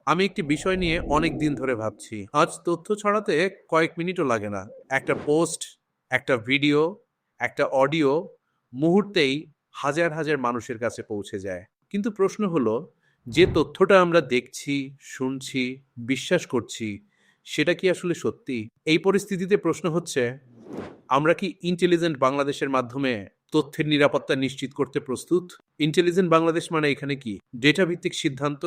আমি একটি বিষয় নিয়ে অনেক দিন ধরে ভাবছি। আজ তথ্য ছড়াতে কয়েক মিনিটও লাগে না। একটা পোস্ট, একটা ভিডিও, একটা অডিও মুহূর্তেই হাজার হাজার মানুষের কাছে পৌঁছে যায়। কিন্তু প্রশ্ন হলো, যে তথ্যটা আমরা দেখছি, শুনছি, বিশ্বাস করছি, সেটা কি আসলে সত্যি? এই পরিস্থিতিতে প্রশ্ন হচ্ছে, আমরা কি ইন্টেলিজেন্ট বাংলাদেশের মাধ্যমে তথ্যের নিরাপত্তা নিশ্চিত করতে প্রস্তুত? ইন্টেলিজেন্ট বাংলাদেশ মানে এখানে কি? ডেটা ভিত্তিক সিদ্ধান্ত,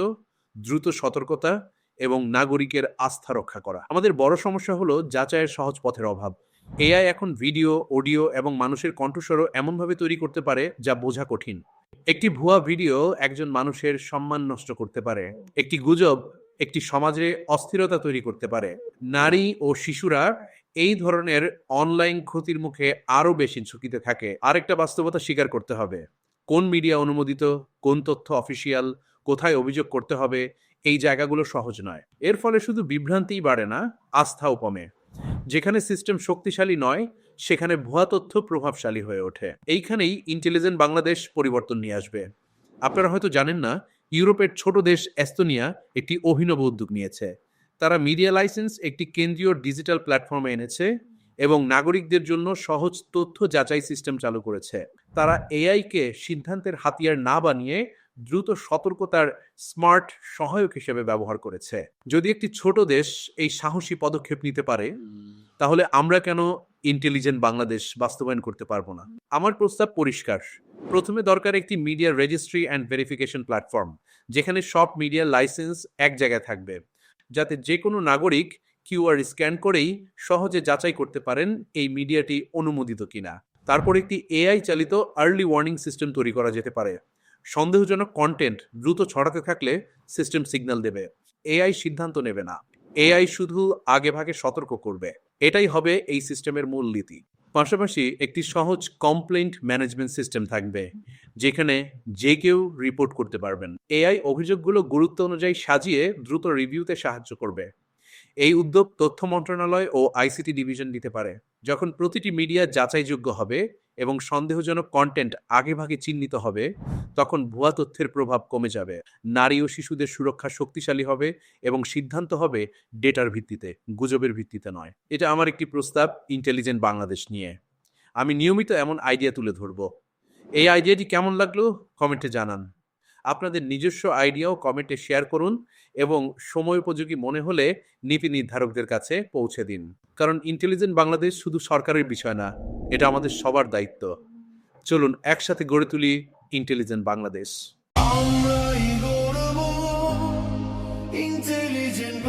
দ্রুত সতর্কতা এবং নাগরিকের আস্থা রক্ষা করা। আমাদের বড় সমস্যা হলো যাচাইয়ের সহজ পথের অভাব। এআই এখন ভিডিও, অডিও এবং মানুষের কণ্ঠস্বরও এমনভাবে তৈরি করতে পারে যা বোঝা কঠিন। একটি ভুয়া ভিডিও একজন মানুষের সম্মান নষ্ট করতে পারে। একটি গুজব একটি সমাজে অস্থিরতা তৈরি করতে পারে। নারী ও শিশুরা এই ধরনের অনলাইন ক্ষতির মুখে আরো বেশি ঝুঁকিতে থাকে। আরেকটা বাস্তবতা স্বীকার করতে হবে, কোন মিডিয়া অনুমোদিত, কোন তথ্য অফিসিয়াল, কোথায় অভিযোগ করতে হবে, এই জায়গাগুলো সহজ নয়। এর ফলে শুধু বিভ্রান্তিই বাড়ে না, আস্থাও কমে। যেখানে সিস্টেম শক্তিশালী নয়, সেখানে ভুয়া তথ্য প্রভাবশালী হয়ে ওঠে। এইখানেই ইন্টেলিজেন্ট বাংলাদেশ পরিবর্তন নিয়ে আসবে। আপনারা হয়তো জানেন না, ইউরোপের ছোট দেশ এস্তোনিয়া একটি অভিনব উদ্যোগ নিয়েছে। তারা মিডিয়া লাইসেন্স একটি কেন্দ্রীয় ডিজিটাল প্ল্যাটফর্মে এনেছে এবং নাগরিকদের জন্য সহজ তথ্য যাচাই সিস্টেম চালু করেছে। তারা এআইকে সিদ্ধান্তের হাতিয়ার না বানিয়ে দ্রুত সতর্কতার স্মার্ট সহায়ক হিসেবে ব্যবহার করেছে। যদি একটি ছোট দেশ এই সাহসী পদক্ষেপ নিতে পারে, তাহলে আমরা কেন ইন্টেলিজেন্ট বাংলাদেশ বাস্তবায়ন করতে পারবো না? আমার প্রস্তাব পরিষ্কার। প্রথমে দরকার একটি media registry and verification platform, যেখানে সব মিডিয়া লাইসেন্স এক জায়গায় থাকবে, যাতে যে কোনো নাগরিক কিউআর স্ক্যান করেই সহজে যাচাই করতে পারেন এই মিডিয়াটি অনুমোদিত কিনা। তারপর একটি এআই চালিত আর্লি ওয়ার্নিং সিস্টেম তৈরি করা যেতে পারে। সন্দেহজনক কন্টেন্ট দ্রুত ছড়াতে থাকলে সিস্টেম সিগন্যাল দেবে। এআই সিদ্ধান্ত নেবে না, এআই শুধু আগেভাগে সতর্ক করবে। এটাই হবে এই সিস্টেমের মূল নীতি। পাশাপাশি একটি সহজ কমপ্লেইন্ট ম্যানেজমেন্ট সিস্টেম থাকবে, যেখানে যে কেউ রিপোর্ট করতে পারবেন। এআই অভিযোগগুলো গুরুত্ব অনুযায়ী সাজিয়ে দ্রুত রিভিউতে সাহায্য করবে। এই উদ্যোগ তথ্য মন্ত্রণালয় ও আইসিটি ডিভিশন নিতে পারে। যখন প্রতিটি মিডিয়া যাচাইযোগ্য হবে এবং সন্দেহজনক কন্টেন্ট আগেভাগে চিহ্নিত হবে, তখন ভুয়া তথ্যের প্রভাব কমে যাবে। নারী ও শিশুদের সুরক্ষা শক্তিশালী হবে এবং সিদ্ধান্ত হবে ডেটার ভিত্তিতে, গুজবের ভিত্তিতে নয়। এটা আমার একটি প্রস্তাব ইন্টেলিজেন্ট বাংলাদেশ নিয়ে। আমি নিয়মিত এমন আইডিয়া তুলে ধরব। এই আইডিয়াটি কেমন লাগলো কমেন্টে জানান। আপনাদের নিজস্ব আইডিয়াও কমেন্টে শেয়ার করুন এবং সময় উপযোগী মনে হলে নীতি নির্ধারকদের কাছে পৌঁছে দিন। কারণ ইন্টেলিজেন্ট বাংলাদেশ শুধু সরকারের বিষয় না, এটা আমাদের সবার দায়িত্ব। চলুন একসাথে গড়ে তুলি ইন্টেলিজেন্ট বাংলাদেশ। আমরাই গড়বো ইন্টেলিজেন্ট